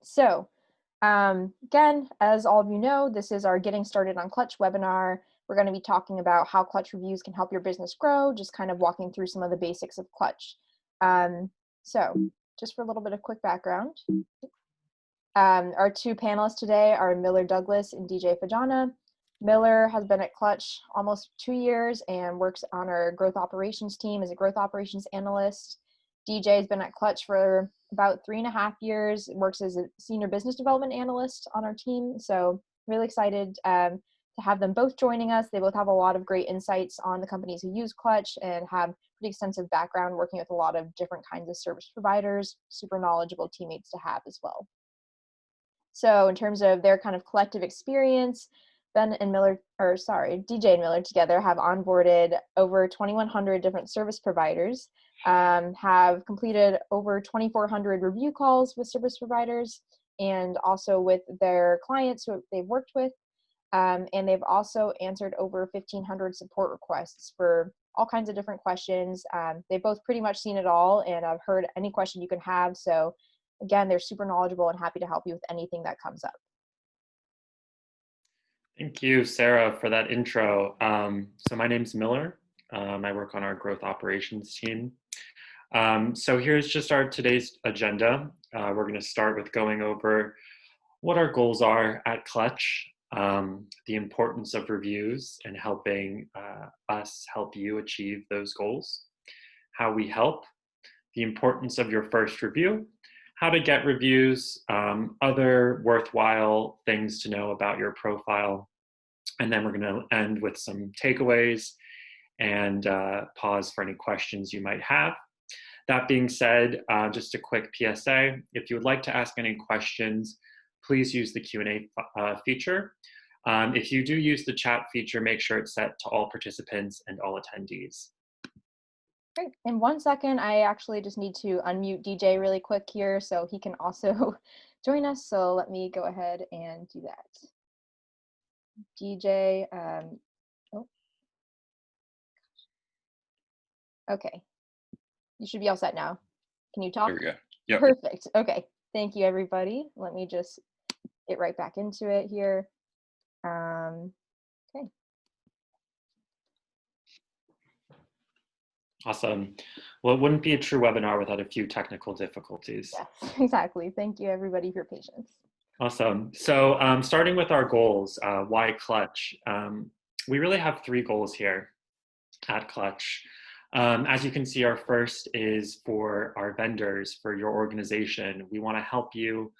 So again, as all of you know, this is our Getting Started on Clutch webinar. We're going to be talking about how Clutch reviews can help your business grow, just kind of walking through some of the basics of Clutch. So just for a little bit of quick background, our two panelists today are Miller Douglas and DJ Fajana. Miller has been at Clutch almost 2 years and works on our growth operations team as a growth operations analyst. DJ has been at Clutch for about 3.5 years, works as a senior business development analyst on our team. So really excited to have them both joining us. They both have a lot of great insights on the companies who use Clutch and have pretty extensive background working with a lot of different kinds of service providers, super knowledgeable teammates to have as well. So in terms of their kind of collective experience, DJ and Miller together have onboarded over 2,100 different service providers, have completed over 2,400 review calls with service providers and also with their clients who they've worked with. And they've also answered over 1,500 support requests for all kinds of different questions. They've both pretty much seen it all and I've heard any question you can have. So again, they're super knowledgeable and happy to help you with anything that comes up. Thank you, Sarah, for that intro. So my name's Miller. I work on our growth operations team. So here's just our today's agenda. We're going to start with going over what our goals are at Clutch, the importance of reviews and helping us help you achieve those goals, how we help, the importance of your first review, how to get reviews, other worthwhile things to know about your profile. And then we're going to end with some takeaways and pause for any questions you might have. That being said, just a quick PSA, if you would like to ask any questions, please use the Q&A feature. If you do use the chat feature, make sure it's set to all participants and all attendees. Great. In 1 second, I actually just need to unmute DJ really quick here so he can also join us. So let me go ahead and do that. DJ, okay. You should be all set now. Can you talk? There we go. Yep. Perfect. Okay. Thank you, everybody. Let me just get right back into it here. Okay. Awesome. Well, it wouldn't be a true webinar without a few technical difficulties. Yes, exactly. Thank you, everybody, for your patience. Awesome. So starting with our goals, why Clutch? We really have 3 goals here at Clutch. As you can see, our first is for our vendors, for your organization. We want to help you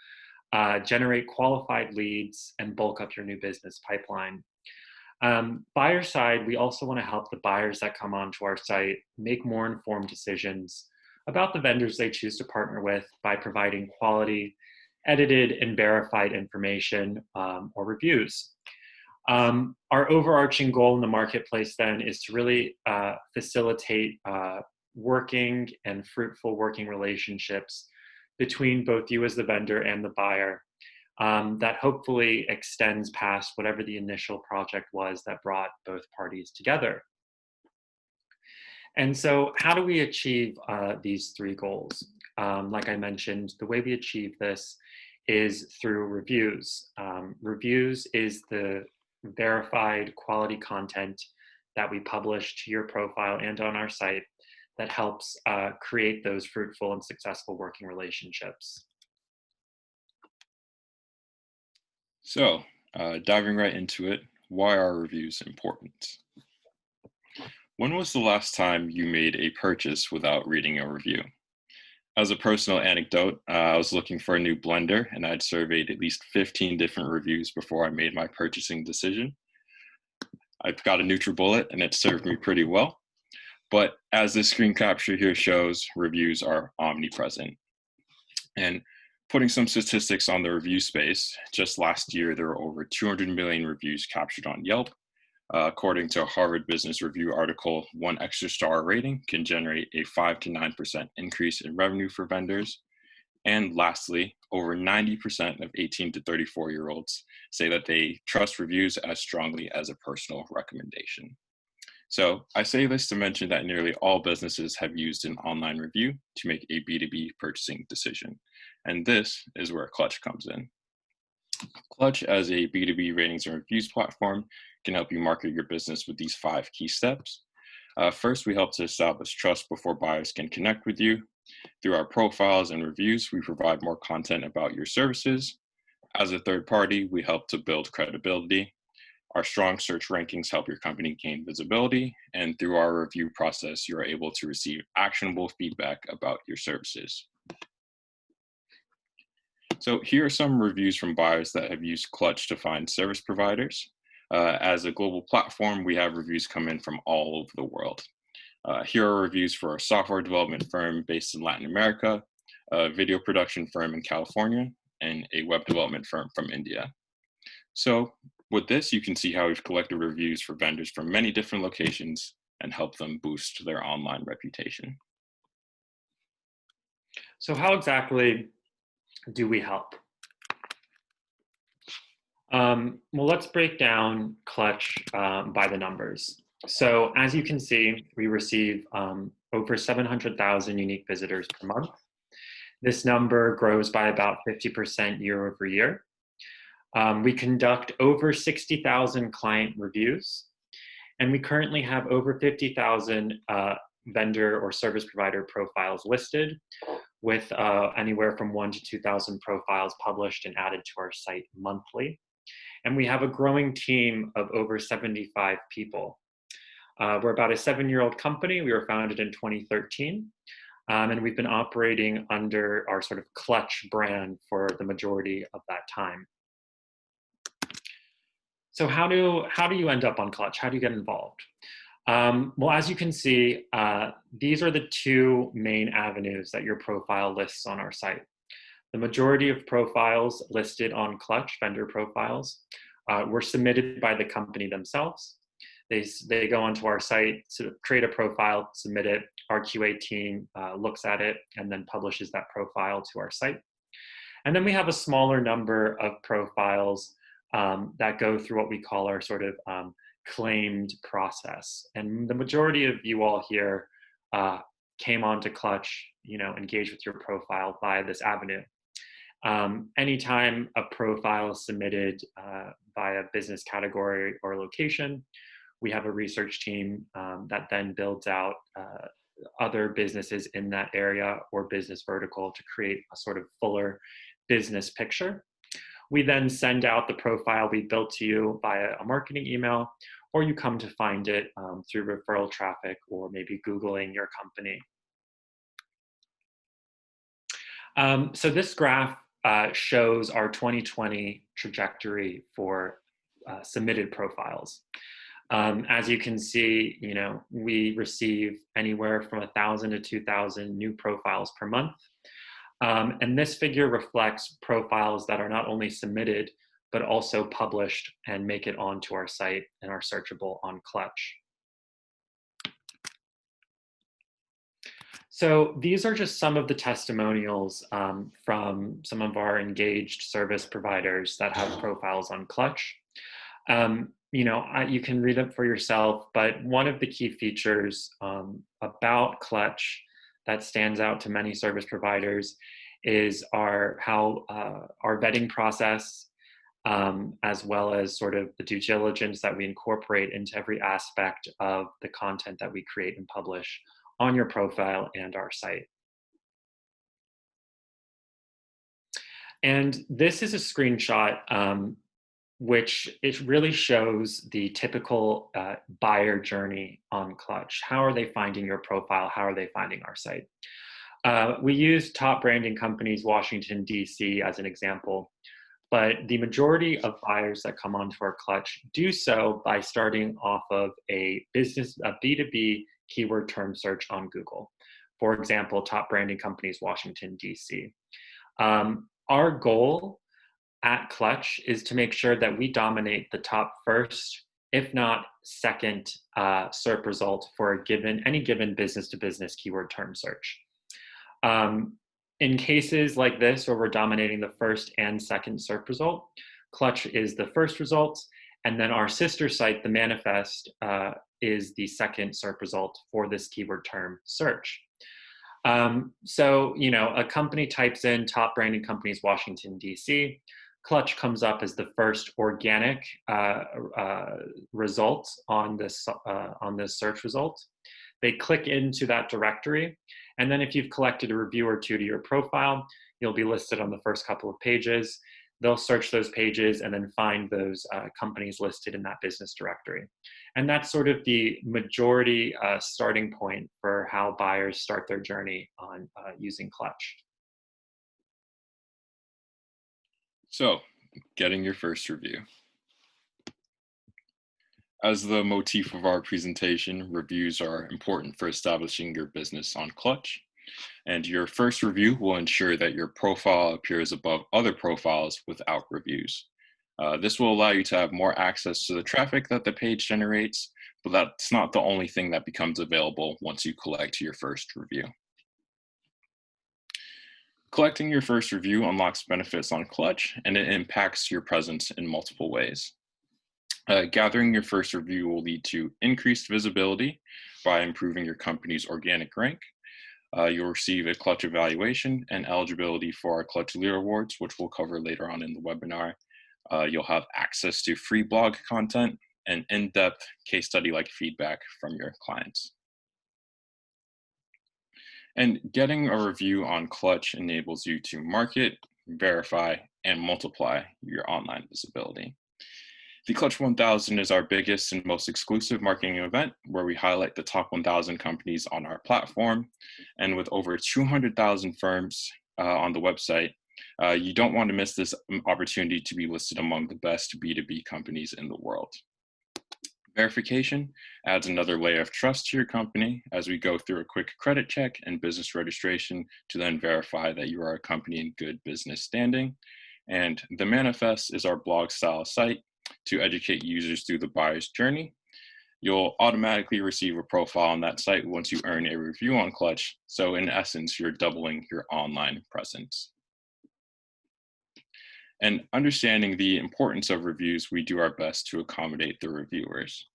generate qualified leads and bulk up your new business pipeline. Buyer side, we also want to help the buyers that come onto our site make more informed decisions about the vendors they choose to partner with by providing quality, edited and verified information or reviews. Our overarching goal in the marketplace then is to really facilitate working and fruitful working relationships between both you as the vendor and the buyer that hopefully extends past whatever the initial project was that brought both parties together. And so how do we achieve these 3 goals? Like I mentioned, the way we achieve this is through reviews. Reviews is the verified quality content that we publish to your profile and on our site that helps create those fruitful and successful working relationships. So, diving right into it, why are reviews important? When was the last time you made a purchase without reading a review? As a personal anecdote, I was looking for a new blender and I'd surveyed at least 15 different reviews before I made my purchasing decision. I've got a NutriBullet and it served me pretty well. But as this screen capture here shows, reviews are omnipresent. And putting some statistics on the review space, just last year, there were over 200 million reviews captured on Yelp. According to a Harvard Business Review article, 1 extra star rating can generate a 5 to 9% increase in revenue for vendors. And lastly, over 90% of 18 to 34-year-olds say that they trust reviews as strongly as a personal recommendation. So I say this to mention that nearly all businesses have used an online review to make a B2B purchasing decision. and this is where Clutch comes in. Clutch, as a B2B ratings and reviews platform, can help you market your business with these 5 key steps. First, we help to establish trust before buyers can connect with you. Through our profiles and reviews, we provide more content about your services. As a third party, we help to build credibility. Our strong search rankings help your company gain visibility, and through our review process, you are able to receive actionable feedback about your services. So here are some reviews from buyers that have used Clutch to find service providers. As a global platform, we have reviews come in from all over the world. Here are reviews for a software development firm based in Latin America, a video production firm in California, and a web development firm from India. So with this, you can see how we've collected reviews for vendors from many different locations and help them boost their online reputation. So how exactly do we help? Well, let's break down Clutch by the numbers. So as you can see, we receive over 700,000 unique visitors per month. This number grows by about 50% year over year. We conduct over 60,000 client reviews, and we currently have over 50,000 vendor or service provider profiles listed, with anywhere from 1,000 to 2,000 profiles published and added to our site monthly. And we have a growing team of over 75 people. We're about a 7-year-old company. We were founded in 2013, and we've been operating under our sort of Clutch brand for the majority of that time. So how do you end up on Clutch? How do you get involved? Well, as you can see, these are the 2 main avenues that your profile lists on our site. The majority of profiles listed on Clutch, vendor profiles, were submitted by the company themselves. They go onto our site to create a profile, submit it. Our QA team looks at it and then publishes that profile to our site. And then we have a smaller number of profiles that go through what we call our sort of claimed process. And the majority of you all here came onto Clutch, engaged with your profile via this avenue. Anytime a profile is submitted by a business category or location, we have a research team that then builds out other businesses in that area or business vertical to create a sort of fuller business picture. We then send out the profile we built to you via a marketing email, or you come to find it through referral traffic or maybe Googling your company. So this graph shows our 2020 trajectory for submitted profiles. As you can see, we receive anywhere from 1,000 to 2,000 new profiles per month. And this figure reflects profiles that are not only submitted, but also published and make it onto our site and are searchable on Clutch. So these are just some of the testimonials from some of our engaged service providers that have profiles on Clutch. You can read them for yourself, but one of the key features about Clutch that stands out to many service providers is our vetting process, as well as sort of the due diligence that we incorporate into every aspect of the content that we create and publish on your profile and our site. And this is a screenshot which it really shows the typical buyer journey on Clutch. How are they finding your profile? How are they finding our site? We use top branding companies, Washington, D.C. as an example, but the majority of buyers that come onto our Clutch do so by starting off of a B2B keyword term search on Google. For example, top branding companies, Washington, D.C. Our goal at Clutch is to make sure that we dominate the top first, if not second, SERP result for any given business-to-business keyword term search. In cases like this, where we're dominating the first and second SERP result, Clutch is the first result, and then our sister site, The Manifest, is the second SERP result for this keyword term search. So, a company types in top branded companies, Washington, D.C. Clutch comes up as the first organic result on this search result. They click into that directory, and then if you've collected a review or two to your profile, you'll be listed on the first couple of pages. They'll search those pages and then find those companies listed in that business directory. And that's sort of the majority starting point for how buyers start their journey on using Clutch. So, getting your first review. As the motif of our presentation, reviews are important for establishing your business on Clutch. And your first review will ensure that your profile appears above other profiles without reviews. This will allow you to have more access to the traffic that the page generates, but that's not the only thing that becomes available once you collect your first review. Collecting your first review unlocks benefits on Clutch, and it impacts your presence in multiple ways. Gathering your first review will lead to increased visibility by improving your company's organic rank. You'll receive a Clutch evaluation and eligibility for our Clutch Leader Awards, which we'll cover later on in the webinar. You'll have access to free blog content and in-depth case study-like feedback from your clients. And getting a review on Clutch enables you to market, verify, and multiply your online visibility. The Clutch 1000 is our biggest and most exclusive marketing event where we highlight the top 1,000 companies on our platform. And with over 200,000 firms on the website, you don't want to miss this opportunity to be listed among the best B2B companies in the world. Verification adds another layer of trust to your company as we go through a quick credit check and business registration to then verify that you are a company in good business standing. And the manifest is our blog style site to educate users through the buyer's journey. You'll automatically receive a profile on that site once you earn a review on Clutch. So in essence, you're doubling your online presence. And understanding the importance of reviews, we do our best to accommodate the reviewers.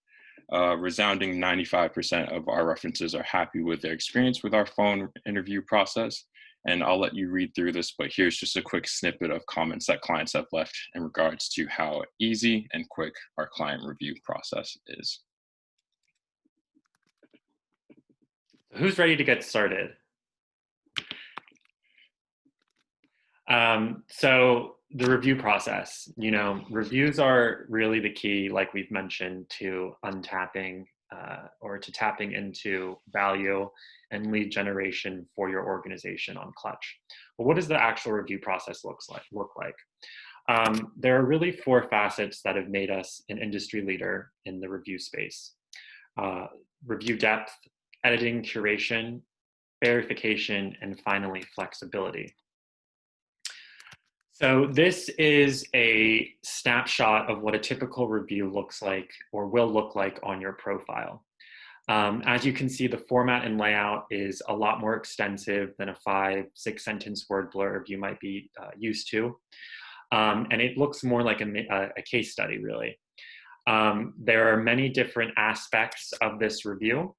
Resounding 95% of our references are happy with their experience with our phone interview process. And I'll let you read through this, but here's just a quick snippet of comments that clients have left in regards to how easy and quick our client review process is. Who's ready to get started? So the review process, reviews are really the key, like we've mentioned, to untapping or to tapping into value and lead generation for your organization on Clutch. But what does the actual review process look like? There are really 4 facets that have made us an industry leader in the review space. Review depth, editing, curation, verification, and finally flexibility. So this is a snapshot of what a typical review looks like or will look like on your profile. As you can see, the format and layout is a lot more extensive than a 5-6 sentence word blurb you might be used to. And it looks more like a case study, really. There are many different aspects of this review.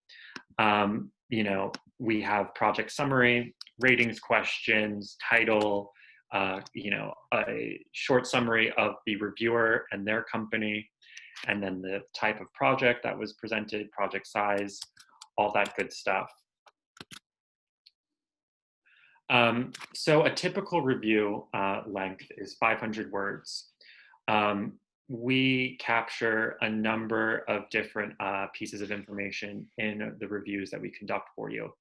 We have project summary, ratings questions, title, a short summary of the reviewer and their company, and then the type of project that was presented, project size, all that good stuff. So a typical review length is 500 words. We capture a number of different pieces of information in the reviews that we conduct for you.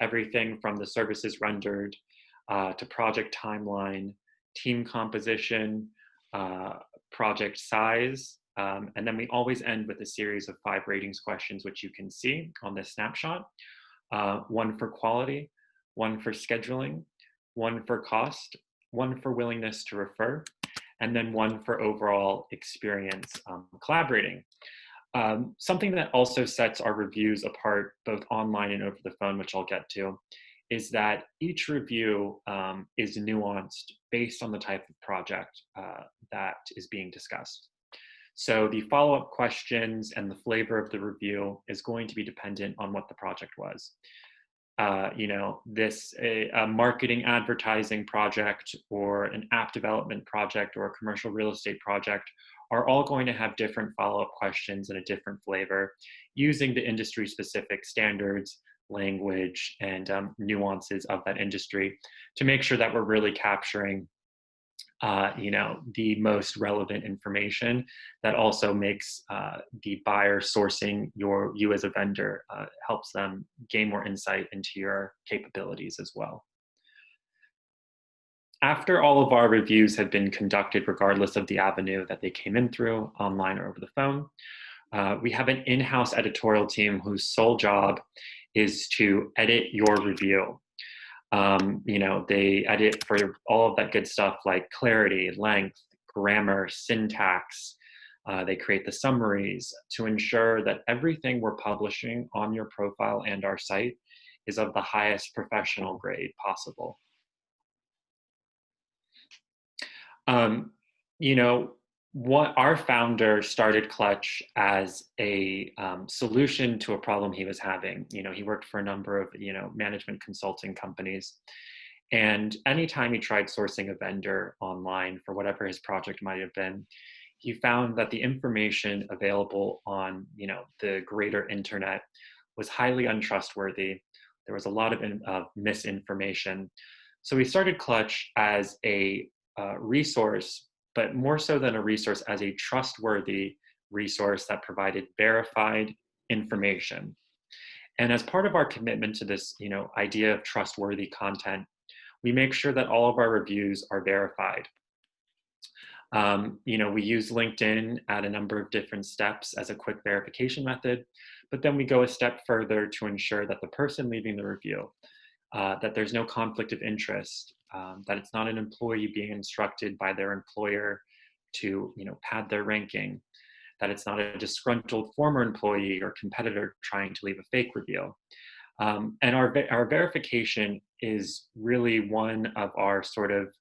Everything from the services rendered to project timeline, team composition, project size, and then we always end with a series of 5 ratings questions, which you can see on this snapshot. 1 for quality, 1 for scheduling, 1 for cost, 1 for willingness to refer, and then 1 for overall experience collaborating. Something that also sets our reviews apart, both online and over the phone, which I'll get to, is that each review is nuanced based on the type of project that is being discussed. So the follow-up questions and the flavor of the review is going to be dependent on what the project was. a marketing advertising project or an app development project or a commercial real estate project are all going to have different follow-up questions and a different flavor using the industry specific standards, language, and nuances of that industry to make sure that we're really capturing the most relevant information that also makes the buyer sourcing you as a vendor helps them gain more insight into your capabilities as well. After all of our reviews have been conducted, regardless of the avenue that they came in through, online or over the phone, we have an in-house editorial team whose sole job is to edit your review. They edit for all of that good stuff like clarity, length, grammar, syntax. They create the summaries to ensure that everything we're publishing on your profile and our site is of the highest professional grade possible. What our founder started Clutch as a solution to a problem he was having. He worked for a number of management consulting companies, and anytime he tried sourcing a vendor online for whatever his project might have been, he found that the information available on the greater internet was highly untrustworthy. There was a lot of misinformation. So we started Clutch as a resource, but more so than a resource, as a trustworthy resource that provided verified information. And as part of our commitment to this, idea of trustworthy content, we make sure that all of our reviews are verified. We use LinkedIn at a number of different steps as a quick verification method, but then we go a step further to ensure that the person leaving the review, that there's no conflict of interest, that it's not an employee being instructed by their employer to pad their ranking, that it's not a disgruntled former employee or competitor trying to leave a fake review. And our verification is really one of our sort of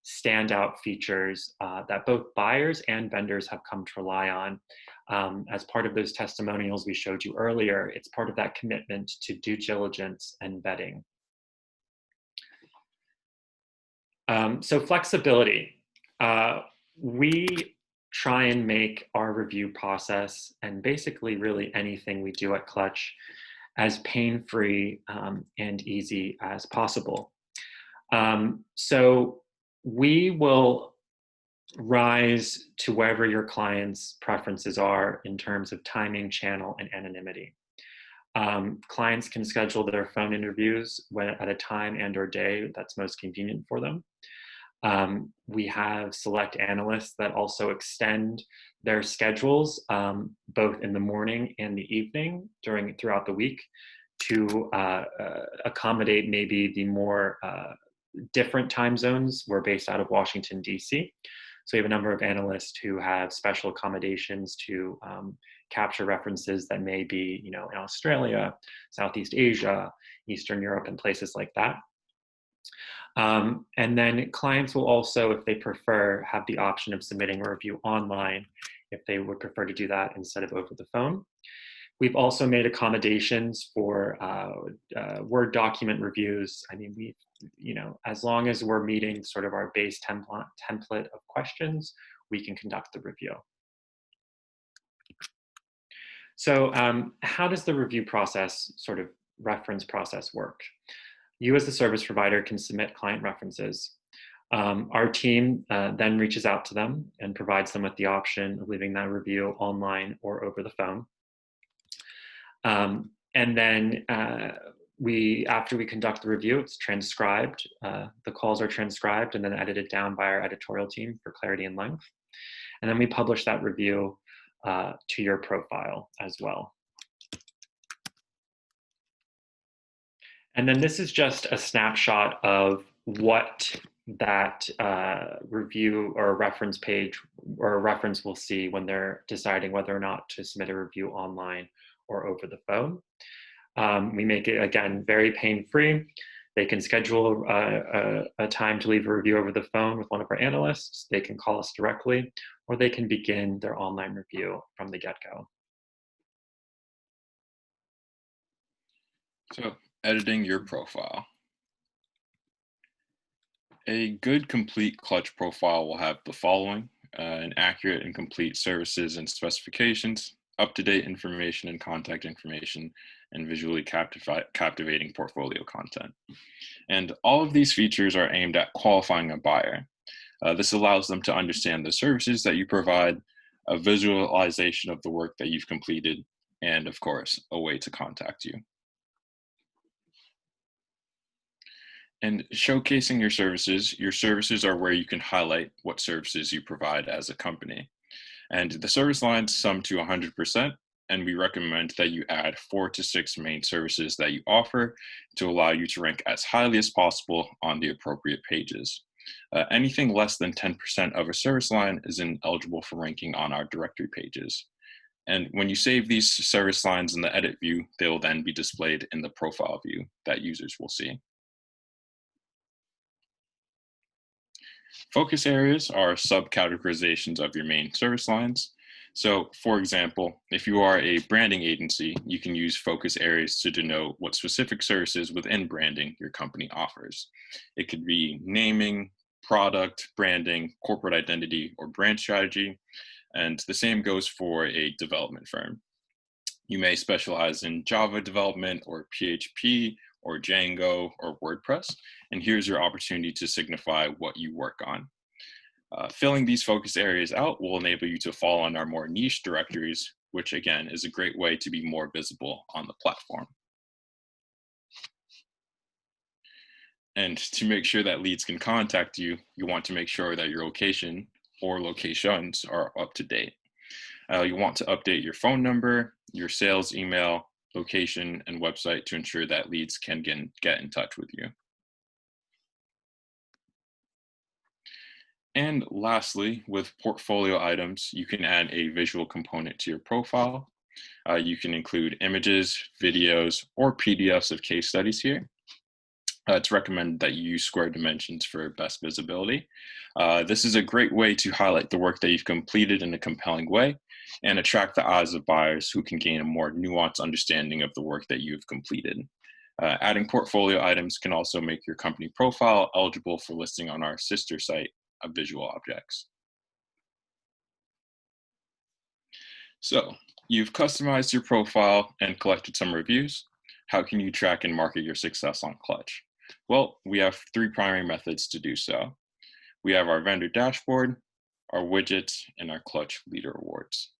standout features that both buyers and vendors have come to rely on. As part of those testimonials we showed you earlier, it's part of that commitment to due diligence and vetting. So flexibility. We try and make our review process, and basically really anything we do at Clutch, as pain-free and easy as possible. So we will rise to wherever your client's preferences are in terms of timing, channel, and anonymity. Clients can schedule their phone interviews at a time and or day that's most convenient for them. We have select analysts that also extend their schedules both in the morning and the evening throughout the week to accommodate maybe the more different time zones. We're based out of Washington, D.C. So we have a number of analysts who have special accommodations to capture references that may be, in Australia, Southeast Asia, Eastern Europe, and places like that. And then clients will also, if they prefer, have the option of submitting a review online if they would prefer to do that instead of over the phone. We've also made accommodations for Word document reviews. I mean, as long as we're meeting sort of our base template of questions, we can conduct the review. So how does the review process, sort of reference process, work? You as the service provider can submit client references. Our team then reaches out to them and provides them with the option of leaving that review online or over the phone. And then after we conduct the review, it's transcribed. The calls are transcribed and then edited down by our editorial team for clarity and length. And then we publish that review to your profile as well. And then this is just a snapshot of what that review or reference page or reference will see when they're deciding whether or not to submit a review online or over the phone. We make it, again, very pain-free. They can schedule a time to leave a review over the phone with one of our analysts. They can call us directly, or they can begin their online review from the get-go. So Editing your profile. A good complete Clutch profile will have the following: an accurate and complete services and specifications, up-to-date information and contact information, and visually captivating portfolio content. And all of these features are aimed at qualifying a buyer. This allows them to understand the services that you provide, a visualization of the work that you've completed, and of course, a way to contact you. And showcasing your services are where you can highlight what services you provide as a company. And the service lines sum to 100%, and we recommend that you add 4 to 6 main services that you offer to allow you to rank as highly as possible on the appropriate pages. Anything less than 10% of a service line is ineligible for ranking on our directory pages. And when you save these service lines in the edit view, they will then be displayed in the profile view that users will see. Focus areas are subcategorizations of your main service lines. So, for example, if you are a branding agency, you can use focus areas to denote what specific services within branding your company offers. It could be naming, product, branding, corporate identity, or brand strategy. And the same goes for a development firm. You may specialize in Java development or PHP or Django or WordPress. And here's your opportunity to signify what you work on. Filling these focus areas out will enable you to fall on our more niche directories, which again is a great way to be more visible on the platform. And to make sure that leads can contact you, you want to make sure that your location or locations are up to date. You want to update your phone number, your sales email, location, and website to ensure that leads can get in touch with you. And lastly, with portfolio items, you can add a visual component to your profile. You can include images, videos, or PDFs of case studies here. It's recommended that you use square dimensions for best visibility. This is a great way to highlight the work that you've completed in a compelling way and attract the eyes of buyers who can gain a more nuanced understanding of the work that you've completed. Adding portfolio items can also make your company profile eligible for listing on our sister site of visual objects. So you've customized your profile and collected some reviews. How can you track and market your success on Clutch? Well, we have 3 primary methods to do so. We have our vendor dashboard, our widgets, and our Clutch leader awards.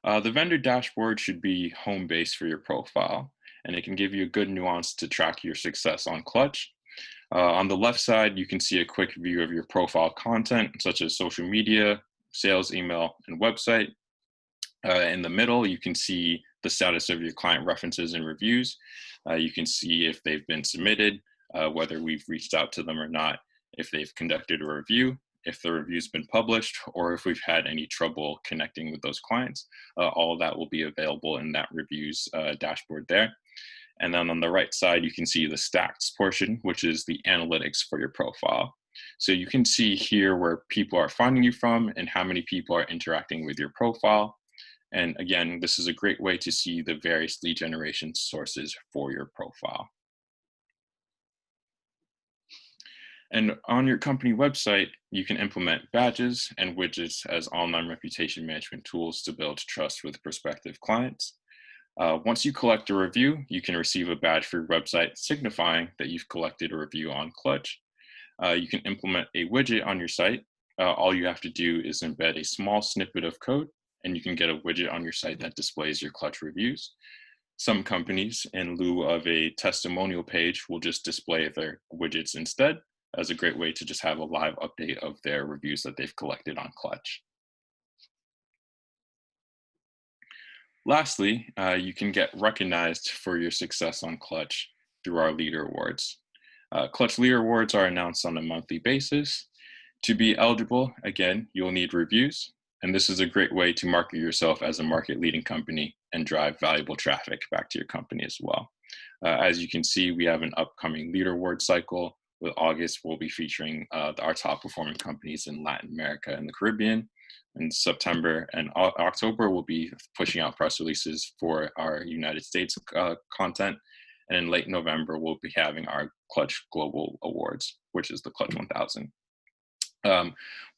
The vendor dashboard should be home base for your profile, and it can give you a good nuance to track your success on Clutch. On the left side, you can see a quick view of your profile content, such as social media, sales email, and website. In the middle, you can see the status of your client references and reviews. You can see if they've been submitted, whether we've reached out to them or not, if they've conducted a review, if the review's been published, or if we've had any trouble connecting with those clients. All of that will be available in that reviews dashboard there. And then on the right side, you can see the stats portion, which is the analytics for your profile. So you can see here where people are finding you from and how many people are interacting with your profile. And again, this is a great way to see the various lead generation sources for your profile. And on your company website, you can implement badges and widgets as online reputation management tools to build trust with prospective clients. Once you collect a review, you can receive a badge for your website signifying that you've collected a review on Clutch. You can implement a widget on your site. All you have to do is embed a small snippet of code, and you can get a widget on your site that displays your Clutch reviews. Some companies, in lieu of a testimonial page, will just display their widgets instead, as a great way to just have a live update of their reviews that they've collected on Clutch. Lastly, you can get recognized for your success on Clutch through our leader awards. Clutch leader awards are announced on a monthly basis. To be eligible, again, you'll need reviews, and this is a great way to market yourself as a market leading company and drive valuable traffic back to your company as well. As you can see, we have an upcoming leader award cycle With August, we'll be featuring our top performing companies in Latin America and the Caribbean. In September and October, we'll be pushing out press releases for our United States content. And in late November, we'll be having our Clutch Global Awards, which is the Clutch 1000.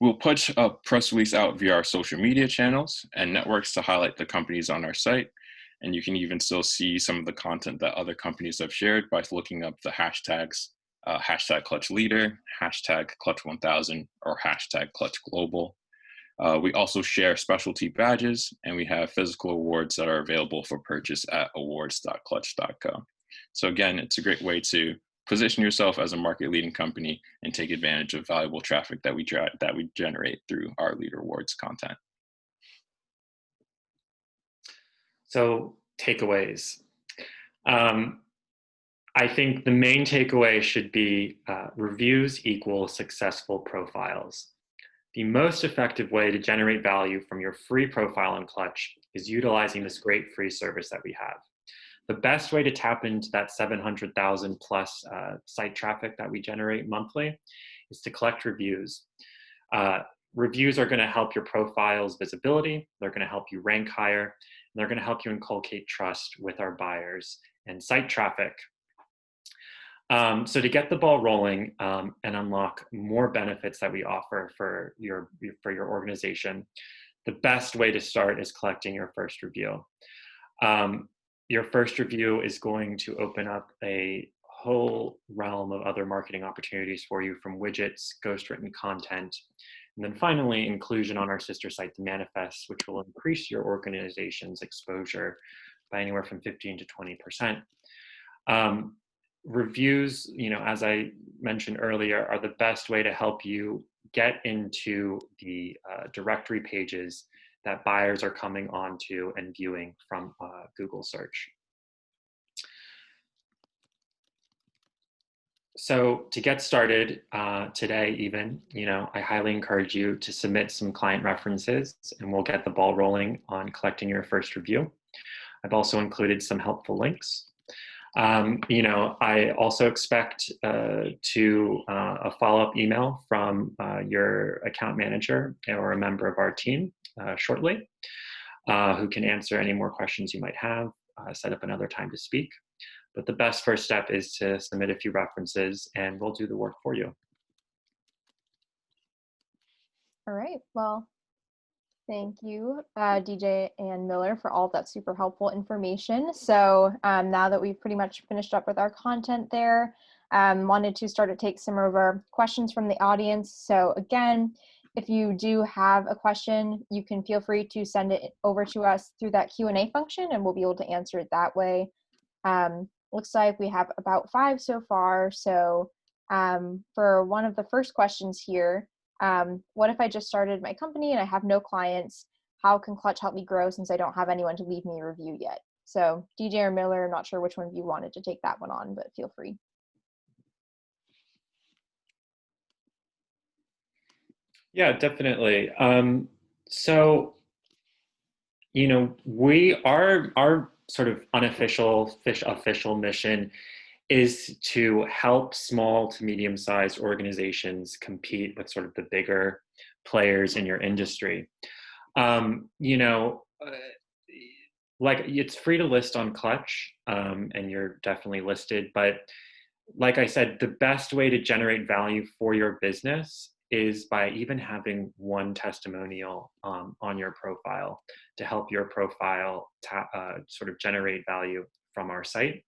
We'll push a press release out via our social media channels and networks to highlight the companies on our site. And you can even still see some of the content that other companies have shared by looking up the hashtags, hashtag Clutch Leader, hashtag Clutch 1000, or hashtag Clutch Global. We also share specialty badges, and we have physical awards that are available for purchase at awards.clutch.co. So again, it's a great way to position yourself as a market leading company and take advantage of valuable traffic that we generate through our Leader Awards content. So takeaways. I think the main takeaway should be reviews equal successful profiles. The most effective way to generate value from your free profile on Clutch is utilizing this great free service that we have. The best way to tap into that 700,000 plus site traffic that we generate monthly is to collect reviews. Reviews are going to help your profile's visibility. They're going to help you rank higher. And they're going to help you inculcate trust with our buyers and site traffic. So to get the ball rolling and unlock more benefits that we offer for your organization, the best way to start is collecting your first review. Your first review is going to open up a whole realm of other marketing opportunities for you, from widgets, ghostwritten content, and then finally inclusion on our sister site, The Manifest, which will increase your organization's exposure by anywhere from 15 to 20%. Reviews, as I mentioned earlier, are the best way to help you get into the directory pages that buyers are coming onto and viewing from Google search. So to get started today even, I highly encourage you to submit some client references and we'll get the ball rolling on collecting your first review. I've also included some helpful links. I also expect a follow-up email from your account manager or a member of our team shortly, who can answer any more questions you might have, set up another time to speak. But the best first step is to submit a few references and we'll do the work for you. All right, well, thank you, DJ and Miller, for all of that super helpful information. So now that we've pretty much finished up with our content there, wanted to start to take some of our questions from the audience. So again, if you do have a question, you can feel free to send it over to us through that Q&A function and we'll be able to answer it that way. Looks like we have about 5 so far. So for one of the first questions here, what if I just started my company and I have no clients? How can Clutch help me grow since I don't have anyone to leave me a review yet? So DJ or Miller, I'm not sure which one of you wanted to take that one on, but feel free. Yeah, definitely. So, our sort of unofficial official mission is to help small to medium-sized organizations compete with sort of the bigger players in your industry. Like it's free to list on Clutch, and you're definitely listed, but like I said, the best way to generate value for your business is by even having one testimonial on your profile to help your profile sort of generate value from our site.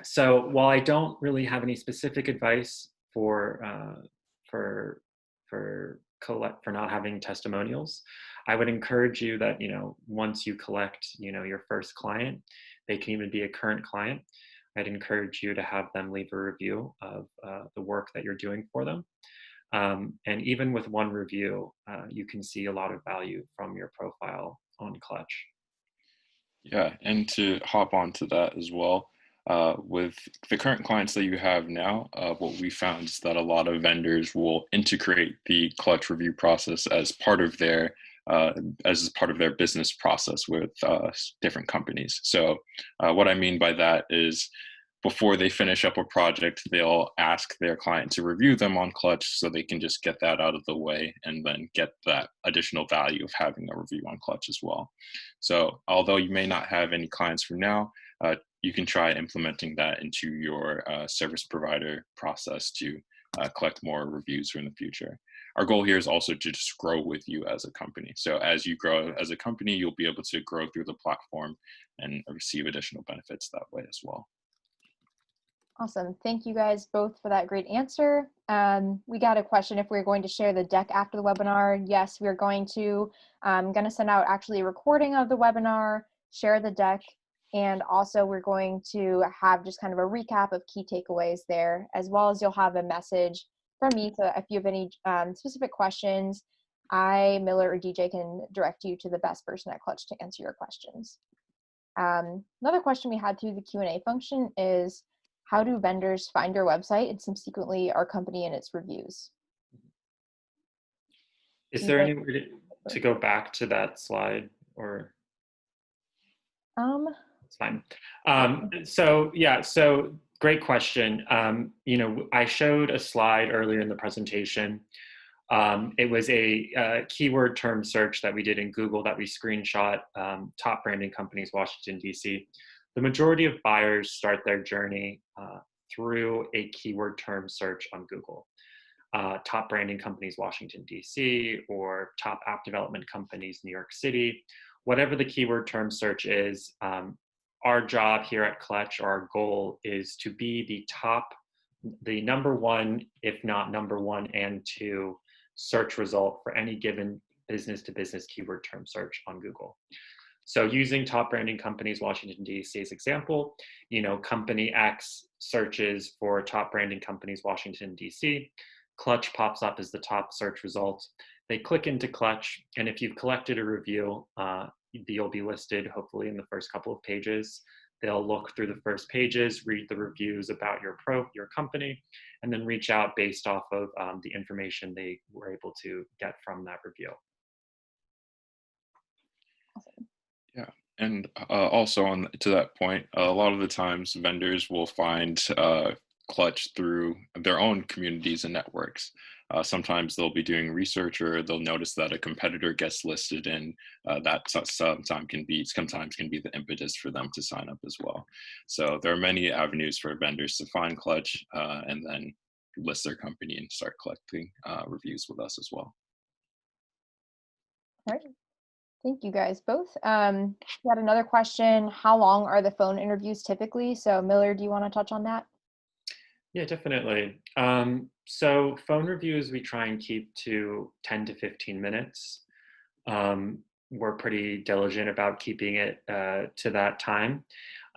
So while I don't really have any specific advice for not having testimonials, I would encourage you that once you collect your first client, they can even be a current client. I'd encourage you to have them leave a review of the work that you're doing for them. And even with one review, you can see a lot of value from your profile on Clutch. Yeah, and to hop onto that as well, with the current clients that you have now, what we found is that a lot of vendors will integrate the Clutch review process as part of their business process with different companies. So what I mean by that is before they finish up a project, they'll ask their client to review them on Clutch so they can just get that out of the way and then get that additional value of having a review on Clutch as well. So although you may not have any clients for now, you can try implementing that into your service provider process to collect more reviews in the future. Our goal here is also to just grow with you as a company. So as you grow as a company, you'll be able to grow through the platform and receive additional benefits that way as well. Awesome. Thank you guys both for that great answer. We got a question if we're going to share the deck after the webinar. Yes, we're going to. I'm going to send out actually a recording of the webinar, share the deck, and also we're going to have just kind of a recap of key takeaways there, as well as you'll have a message from me. So if you have any specific questions, Miller, or DJ can direct you to the best person at Clutch to answer your questions. Another question we had through the Q&A function is, how do vendors find your website and subsequently our company and its reviews? Is there any way to go back to that slide, or? It's fine. So great question. I showed a slide earlier in the presentation. It was a keyword term search that we did in Google that we screenshot, top branding companies, Washington, D.C. The majority of buyers start their journey through a keyword term search on Google. Top branding companies, Washington, D.C., or top app development companies, New York City. Whatever the keyword term search is, our job here at Clutch, or our goal, is to be the number one, if not number one and two, search result for any given business-to-business keyword term search on Google. So using top branding companies, Washington, D.C. as example, company X searches for top branding companies, Washington, D.C. Clutch pops up as the top search result. They click into Clutch, and if you've collected a review, you'll be listed hopefully in the first couple of pages. They'll look through the first pages, read the reviews about your company, and then reach out based off of the information they were able to get from that review. Awesome. Yeah, and also to that point, a lot of the times vendors will find Clutch through their own communities and networks. Sometimes they'll be doing research, or they'll notice that a competitor gets listed, and that sometimes can be the impetus for them to sign up as well. So there are many avenues for vendors to find Clutch and then list their company and start collecting reviews with us as well. All right. Thank you guys both. We had another question. How long are the phone interviews typically? So Miller, do you want to touch on that? Yeah, definitely. So phone reviews, we try and keep to 10 to 15 minutes. We're pretty diligent about keeping it to that time.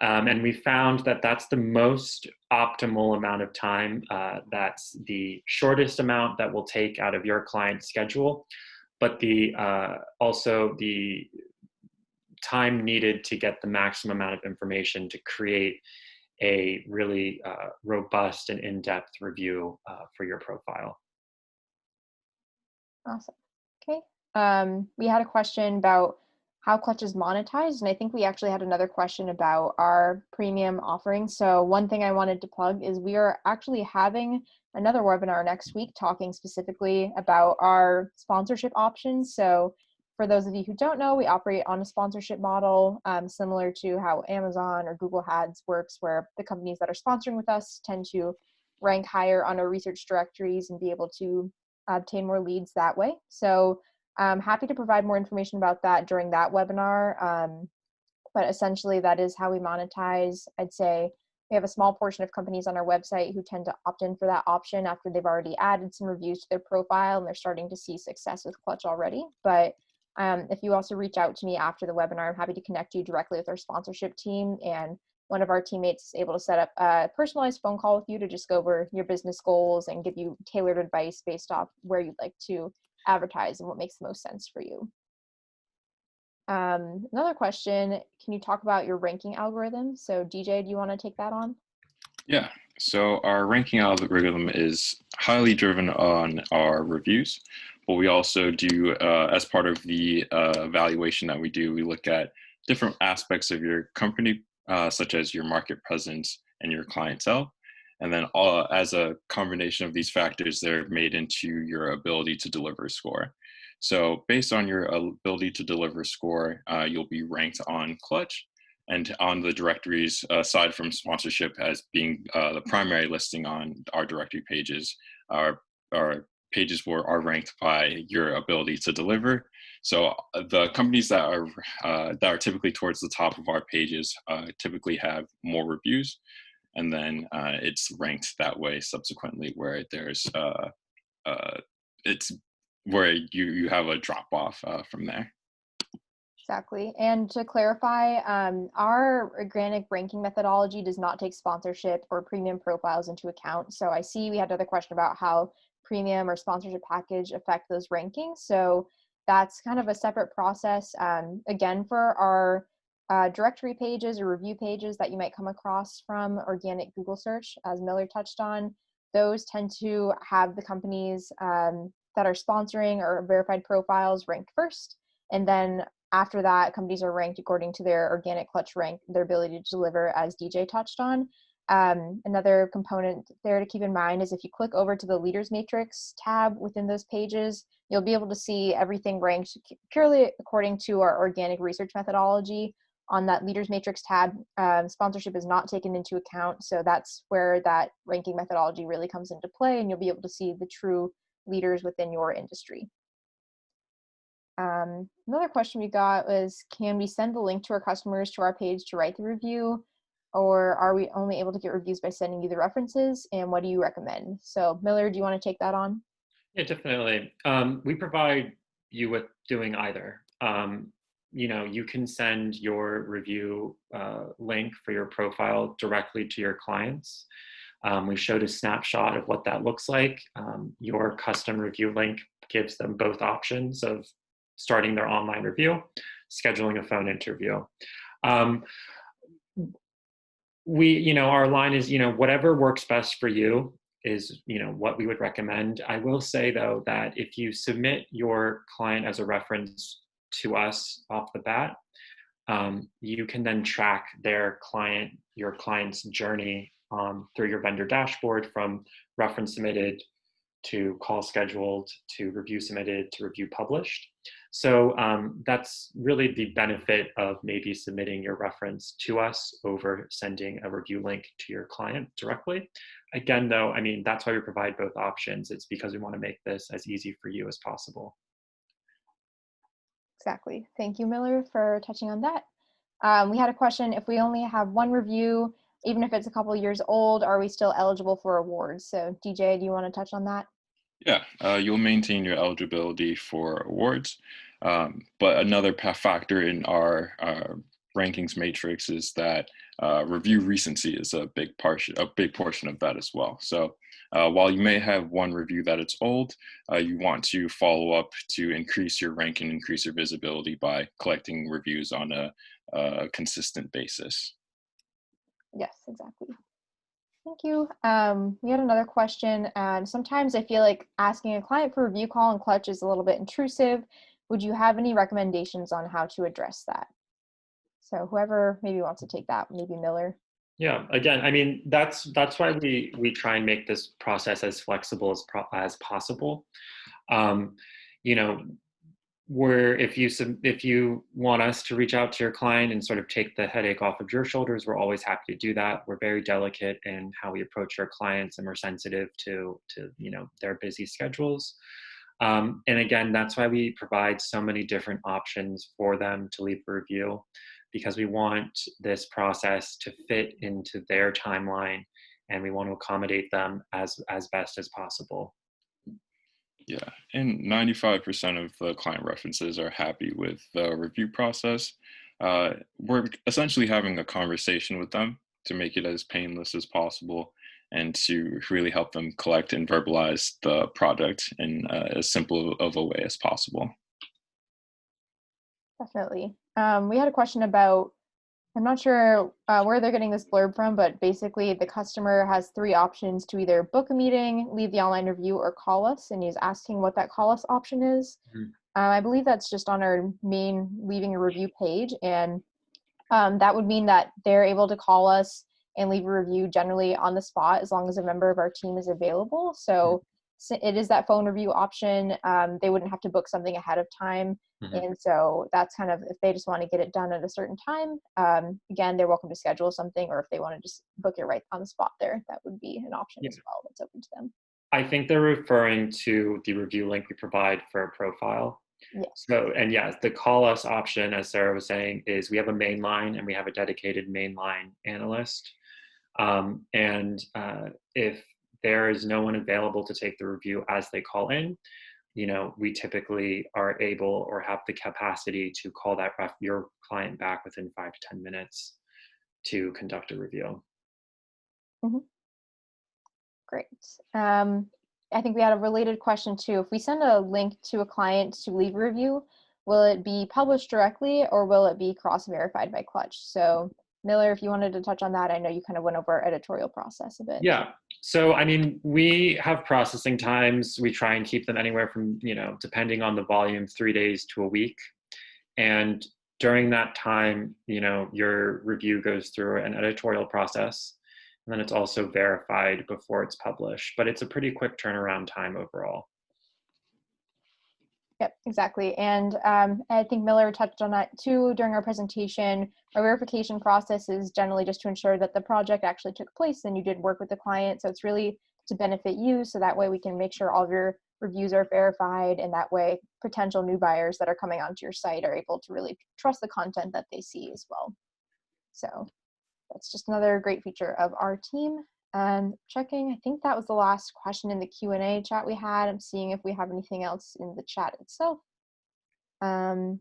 And we found that that's the most optimal amount of time. That's the shortest amount that we'll take out of your client's schedule, but also the time needed to get the maximum amount of information to create a really robust and in-depth review for your profile. Awesome. Okay. We had a question about how Clutch is monetized, and I think we actually had another question about our premium offering. So one thing I wanted to plug is we are actually having another webinar next week talking specifically about our sponsorship options. So for those of you who don't know, we operate on a sponsorship model similar to how Amazon or Google Ads works, where the companies that are sponsoring with us tend to rank higher on our research directories and be able to obtain more leads that way. So I'm happy to provide more information about that during that webinar. But essentially, that is how we monetize. I'd say we have a small portion of companies on our website who tend to opt in for that option after they've already added some reviews to their profile and they're starting to see success with Clutch already. But if you also reach out to me after the webinar, I'm happy to connect you directly with our sponsorship team, and one of our teammates is able to set up a personalized phone call with you to just go over your business goals and give you tailored advice based off where you'd like to advertise and what makes the most sense for you. Another question, can you talk about your ranking algorithm? So DJ, do you want to take that on? Yeah, so our ranking algorithm is highly driven on our reviews, but we also do, as part of the evaluation that we do, we look at different aspects of your company, such as your market presence, and your clientele. And then as a combination of these factors, they're made into your ability to deliver score. So based on your ability to deliver score, you'll be ranked on Clutch and on the directories, aside from sponsorship as being the primary listing on our directory pages. Our pages are ranked by your ability to deliver. So the companies that are typically towards the top of our pages typically have more reviews, and then it's ranked that way subsequently, where there's it's where you have a drop off from there. Exactly. And to clarify, our organic ranking methodology does not take sponsorship or premium profiles into account. So I see we had another question about how premium or sponsorship package affect those rankings. So that's kind of a separate process. Again, for our directory pages or review pages that you might come across from organic Google search, as Miller touched on, those tend to have the companies that are sponsoring or verified profiles ranked first. And then after that, companies are ranked according to their organic Clutch rank, their ability to deliver, as DJ touched on. Another component there to keep in mind is if you click over to the Leaders Matrix tab within those pages, you'll be able to see everything ranked purely according to our organic research methodology. On that Leaders Matrix tab, sponsorship is not taken into account, so that's where that ranking methodology really comes into play, and you'll be able to see the true leaders within your industry. Another question we got was, can we send the link to our customers to our page to write the review, or are we only able to get reviews by sending you the references, and what do you recommend? So Miller, do you want to take that on? Yeah, definitely. We provide you with doing either. You can send your review link for your profile directly to your clients. We showed a snapshot of what that looks like. Your custom review link gives them both options of starting their online review, scheduling a phone interview. Our line is, whatever works best for you is, what we would recommend. I will say though, that if you submit your client as a reference to us off the bat, you can then track your client's journey through your vendor dashboard, from reference submitted to call scheduled to review submitted to review published. So that's really the benefit of maybe submitting your reference to us over sending a review link to your client directly. Again, though, that's why we provide both options. It's because we want to make this as easy for you as possible. Exactly. Thank you, Miller, for touching on that. We had a question: if we only have one review, even if it's a couple years old, are we still eligible for awards? So DJ, do you want to touch on that? Yeah, you'll maintain your eligibility for awards. But another factor in our rankings matrix is that review recency is a big portion of that as well. So while you may have one review that it's old, you want to follow up to increase your rank and increase your visibility by collecting reviews on a consistent basis. Yes, exactly. Thank you. We had another question. Sometimes I feel like asking a client for a review call in Clutch is a little bit intrusive. Would you have any recommendations on how to address that? So whoever maybe wants to take that, maybe Miller. Yeah, again, that's why we try and make this process as flexible as possible. Where if you want us to reach out to your client and sort of take the headache off of your shoulders, we're always happy to do that. We're very delicate in how we approach our clients, and we're sensitive to their busy schedules. And again, that's why we provide so many different options for them to leave a review, because we want this process to fit into their timeline, and we want to accommodate them as best as possible. Yeah, and 95% of the client references are happy with the review process. We're essentially having a conversation with them to make it as painless as possible and to really help them collect and verbalize the product in as simple of a way as possible. Definitely. We had a question about, I'm not sure where they're getting this blurb from, but basically the customer has 3 options to either book a meeting, leave the online review, or call us, and he's asking what that call us option is. Mm-hmm. I believe that's just on our main leaving a review page, and that would mean that they're able to call us and leave a review generally on the spot as long as a member of our team is available. So it is that phone review option. They wouldn't have to book something ahead of time. And so that's kind of, if they just want to get it done at a certain time, again, they're welcome to schedule something, or if they want to just book it right on the spot there, that would be an option as well that's open to them. I think they're referring to the review link we provide for a profile. Yes. So, and yes, the call us option, as Sarah was saying, is we have a main line and we have a dedicated mainline analyst. If there is no one available to take the review as they call in, we typically are able or have the capacity to call your client back within 5 to 10 minutes to conduct a review. Great. I think we had a related question too. If we send a link to a client to leave a review, will it be published directly or will it be cross-verified by Clutch? So Miller, if you wanted to touch on that, I know you kind of went over our editorial process a bit. Yeah. So, I mean, we have processing times. We try and keep them anywhere from, depending on the volume, 3 days to a week. And during that time, your review goes through an editorial process. And then it's also verified before it's published. But it's a pretty quick turnaround time overall. Yep, exactly. And I think Miller touched on that too during our presentation. Our verification process is generally just to ensure that the project actually took place and you did work with the client. So it's really to benefit you. So that way we can make sure all of your reviews are verified, and that way potential new buyers that are coming onto your site are able to really trust the content that they see as well. So that's just another great feature of our team. And checking, I think that was the last question in the Q&A chat we had. I'm seeing if we have anything else in the chat itself. I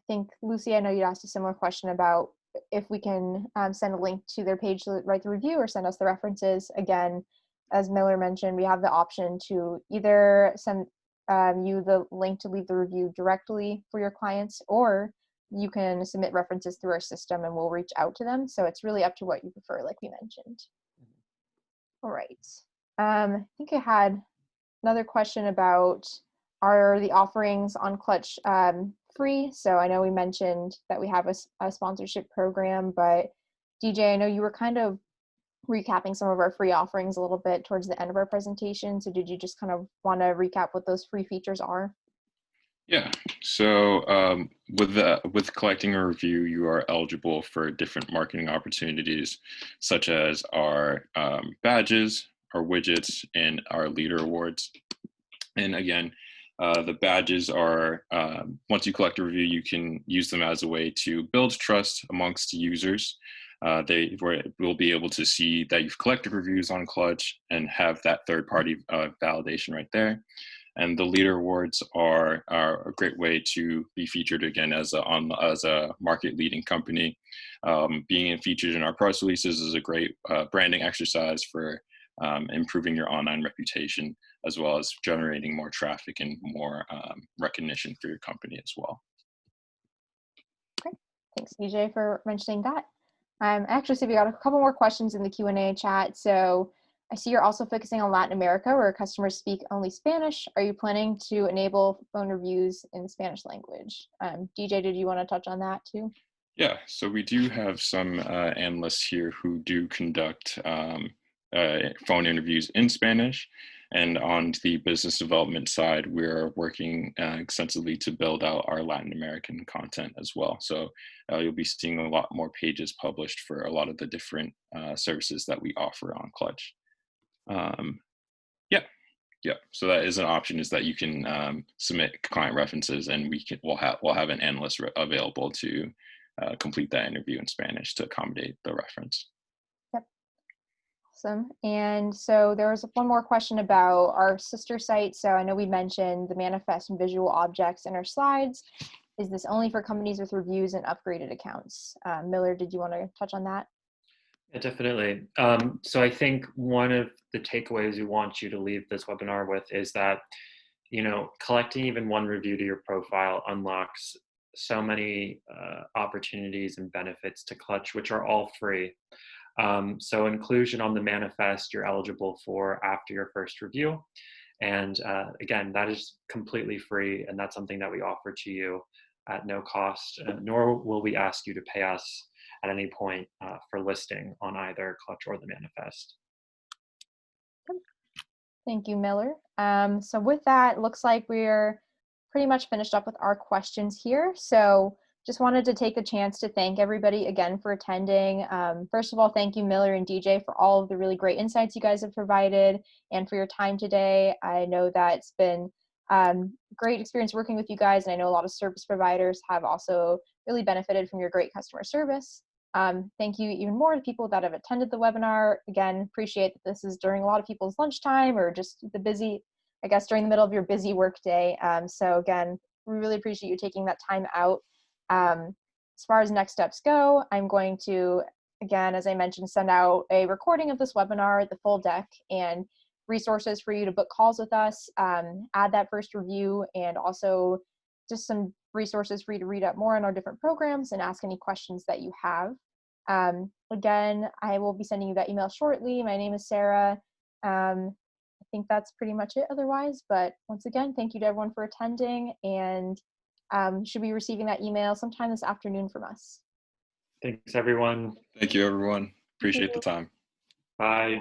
think, Lucy, I know you asked a similar question about if we can send a link to their page to write the review or send us the references. Again, as Miller mentioned, we have the option to either send you the link to leave the review directly for your clients, or you can submit references through our system and we'll reach out to them. So it's really up to what you prefer, like we mentioned. All right. I think I had another question about, are the offerings on Clutch free? So I know we mentioned that we have a sponsorship program, but DJ, I know you were kind of recapping some of our free offerings a little bit towards the end of our presentation. So did you just kind of want to recap what those free features are? Yeah, so with collecting a review, you are eligible for different marketing opportunities, such as our badges, our widgets, and our leader awards. And again, the badges are, once you collect a review, you can use them as a way to build trust amongst users. They will be able to see that you've collected reviews on Clutch and have that third-party validation right there. And the leader awards are a great way to be featured again as a market-leading company. Being featured in our press releases is a great branding exercise for improving your online reputation, as well as generating more traffic and more recognition for your company as well. Great. Thanks, DJ, for mentioning that. Actually, so we got a couple more questions in the Q&A chat. So I see you're also focusing on Latin America, where customers speak only Spanish. Are you planning to enable phone reviews in Spanish language? DJ, did you want to touch on that too? Yeah, so we do have some analysts here who do conduct phone interviews in Spanish. And on the business development side, we're working extensively to build out our Latin American content as well. So you'll be seeing a lot more pages published for a lot of the different services that we offer on Clutch. Yeah. So that is an option, is that you can submit client references, and we'll have an analyst available to complete that interview in Spanish to accommodate the reference. Yep. Awesome. And so there was one more question about our sister site. So I know we mentioned the manifest and visual objects in our slides. Is this only for companies with reviews and upgraded accounts? Miller, did you want to touch on that? Yeah, definitely. So I think one of the takeaways we want you to leave this webinar with is that, collecting even one review to your profile unlocks so many opportunities and benefits to Clutch, which are all free. So inclusion on the manifest you're eligible for after your first review. And again, that is completely free, and that's something that we offer to you at no cost, nor will we ask you to pay us at any point for listing on either Clutch or the manifest. Thank you, Miller. So with that, looks like we're pretty much finished up with our questions here. So just wanted to take the chance to thank everybody again for attending. First of all, thank you, Miller and DJ, for all of the really great insights you guys have provided and for your time today. I know that it's been great experience working with you guys, and I know a lot of service providers have also really benefited from your great customer service. Thank you even more to people that have attended the webinar. Again, appreciate that this is during a lot of people's lunchtime or just the busy, I guess, during the middle of your busy work day. So again, we really appreciate you taking that time out. As far as next steps go, I'm going to, again, as I mentioned, send out a recording of this webinar, the full deck, and resources for you to book calls with us, add that first review, and also just some resources for you to read up more on our different programs and ask any questions that you have. Again, I will be sending you that email shortly. My name is Sarah. I think that's pretty much it otherwise, but once again, thank you to everyone for attending, and you should be receiving that email sometime this afternoon from us. Thanks, everyone. Thank you, everyone. Appreciate the time. Bye.